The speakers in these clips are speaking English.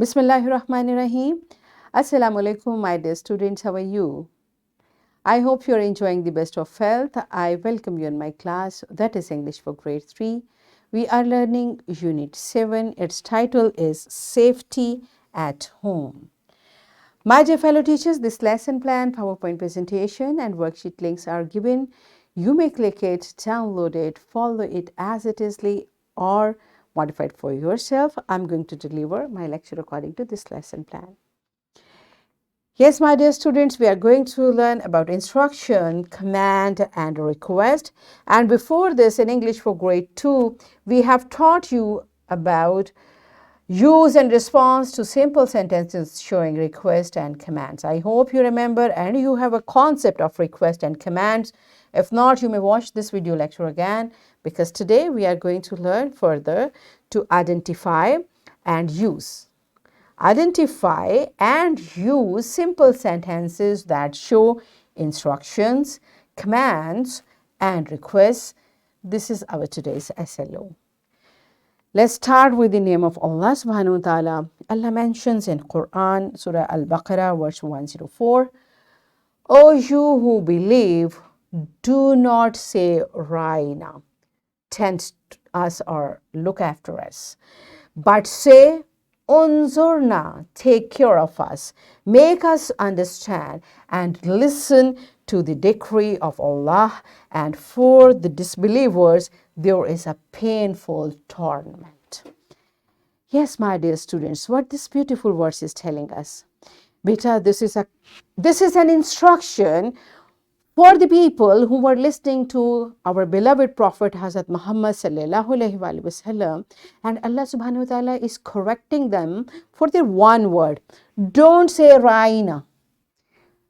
Bismillahirrahmanirrahim. Assalamu alaikum, my dear students. How are you? I hope you're enjoying the best of health. I welcome you in my class, that is English for grade 3. We are learning Unit 7. Its title is Safety at Home. My dear fellow teachers, this lesson plan, PowerPoint presentation, and worksheet links are given. You may click it, download it, follow it as it is, or modify it for yourself. I'm going to deliver my lecture according to this lesson plan. Yes, my dear students, we are going to learn about instruction, command, and request. And before this, in English for grade 2, we have taught you about use and response to simple sentences showing request and commands. I hope you remember and you have a concept of request and commands. If not, you may watch this video lecture again, because today we are going to learn further to identify and use. Identify and use simple sentences that show instructions, commands, and requests. This is our today's SLO. Let's start with the name of Allah subhanahu wa ta'ala. Allah mentions in Quran, Surah Al-Baqarah, verse 104, O you who believe, do not say Raina, tend us or look after us, but say Unzurna, take care of us, make us understand and listen to the decree of Allah, and for the disbelievers there is a painful torment. Yes, my dear students, what this beautiful verse is telling us. Beta, this is an instruction for the people who were listening to our beloved Prophet Hazrat Muhammad sallallahu alaihi wasallam, and Allah subhanahu wa ta'ala is correcting them for their one word. Don't say Raina,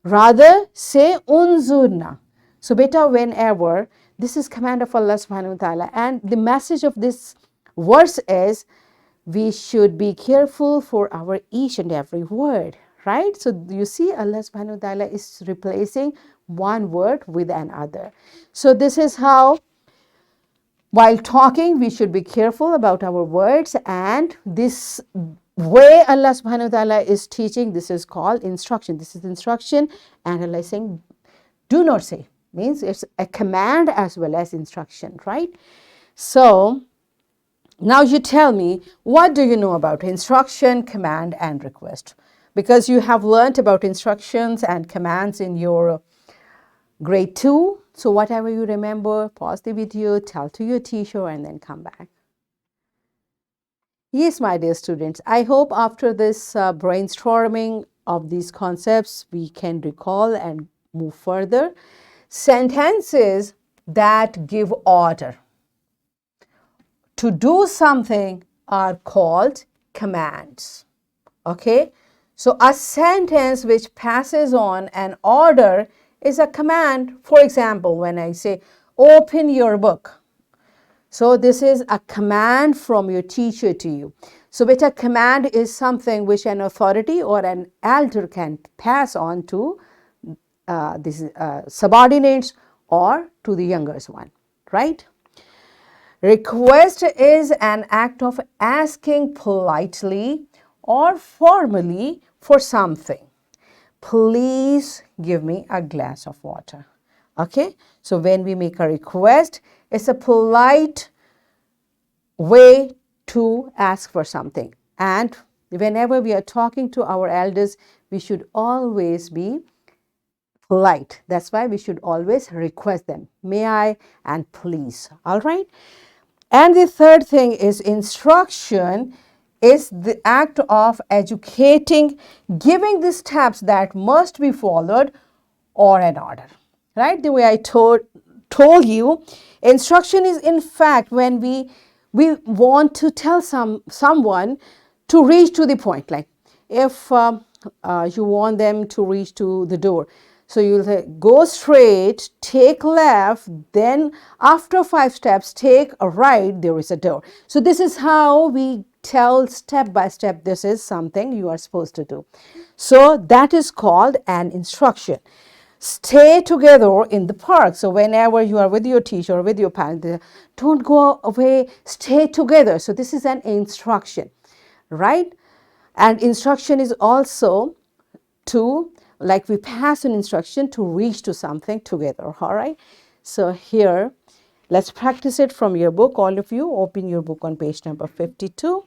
rather say Unzurna. So beta, whenever, this is command of Allah subhanahu wa ta'ala, and the message of this verse is we should be careful for our each and every word, right? So you see, Allah subhanahu wa ta'ala is replacing one word with another. So this is how, while talking, we should be careful about our words, and this way Allah subhanahu wa ta'ala is teaching, this is called instruction. This is instruction, and Allah is saying, do not say, means it's a command as well as instruction, right? So now you tell me, what do you know about instruction, command, and request? Because you have learned about instructions and commands in your grade 2. So whatever you remember, pause the video, tell to your teacher, and then come back. Yes, my dear students, I hope after this brainstorming of these concepts, we can recall and move further. Sentences that give order to do something are called commands. Okay, so a sentence which passes on an order is a command. For example, when I say open your book, so this is a command from your teacher to you. So beta, command is something which an authority or an elder can pass on to these subordinates or to the younger one, right? Request is an act of asking politely or formally for something. Please give me a glass of water. Okay, so when we make a request, it's a polite way to ask for something. And whenever we are talking to our elders, we should always be polite. That's why we should always request them. May I and please. All right. And the third thing is instruction is the act of educating, giving the steps that must be followed or an order, right? The way I told you, instruction is in fact when we want to tell someone to reach to the point, like if you want them to reach to the door. So you'll say, go straight, take left, then after 5 steps, take a right, there is a door. So this is how we tell step by step, this is something you are supposed to do. So that is called an instruction. Stay together in the park. So whenever you are with your teacher or with your parent, don't go away, stay together. So this is an instruction, right? And instruction is also to, like we pass an instruction to reach to something together, all right? So here, let's practice it from your book. All of you, open your book on page number 52.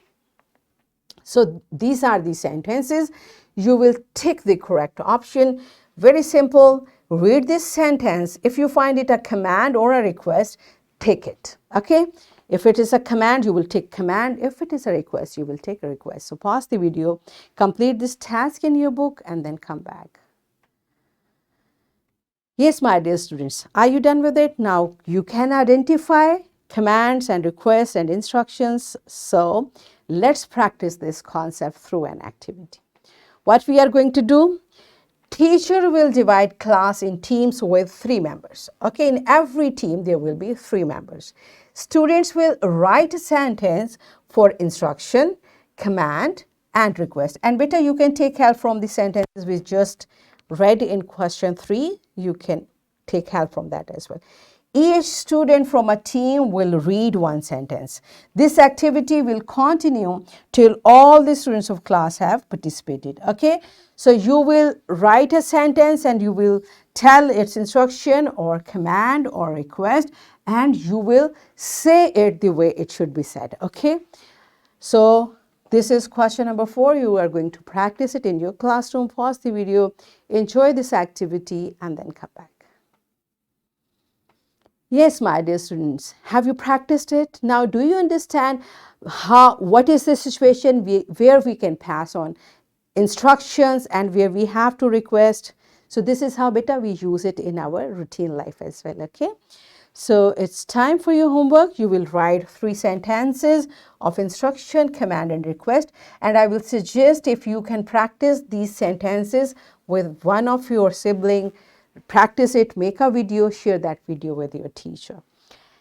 So these are the sentences. You will tick the correct option. Very simple. Read this sentence. If you find it a command or a request, tick it. Okay? If it is a command, you will tick command. If it is a request, you will take a request. So pause the video, complete this task in your book, and then come back. Yes, my dear students, are you done with it? Now you can identify commands and requests and instructions. So let's practice this concept through an activity. What we are going to do, teacher will divide class in teams with 3 members. Okay, in every team there will be 3 members. Students will write a sentence for instruction, command and request. And beta, you can take help from the sentences we just read in question 3. You can take help from that as well. Each student from a team will read one sentence. This activity will continue till all the students of class have participated. Okay, so you will write a sentence and you will tell its instruction or command or request, and you will say it the way it should be said. Okay, so this is question number 4. You are going to practice it in your classroom. Pause the video, enjoy this activity, and then come back. Yes, my dear students, have you practiced it? Now, do you understand what is the situation where we can pass on instructions and where we have to request? So this is how beta we use it in our routine life as well, okay? So it's time for your homework. You will write 3 sentences of instruction, command and request. And I will suggest if you can practice these sentences with one of your sibling, practice it, make a video, share that video with your teacher.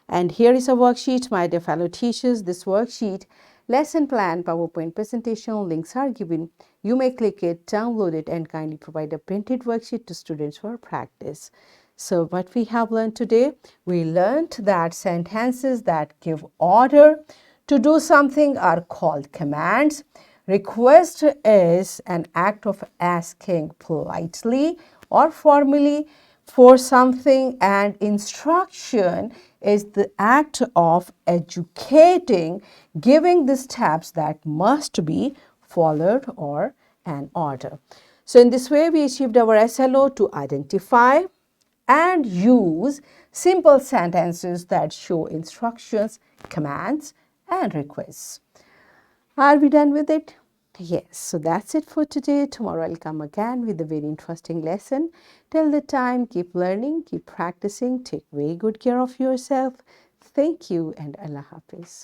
And here is a worksheet, my dear fellow teachers. This worksheet, lesson plan, PowerPoint presentation, links are given. You may click it, download it, and kindly provide a printed worksheet to students for practice. So what we have learned today, we learned that sentences that give order to do something are called commands. Request is an act of asking politely or formally for something, and instruction is the act of educating, giving the steps that must be followed or an order. So in this way, we achieved our SLO to identify and use simple sentences that show instructions, commands, and requests. Are we done with it? Yes, so that's it for today. Tomorrow I'll come again with a very interesting lesson. Till the time, keep learning, keep practicing, take very good care of yourself. Thank you and Allah Hafiz.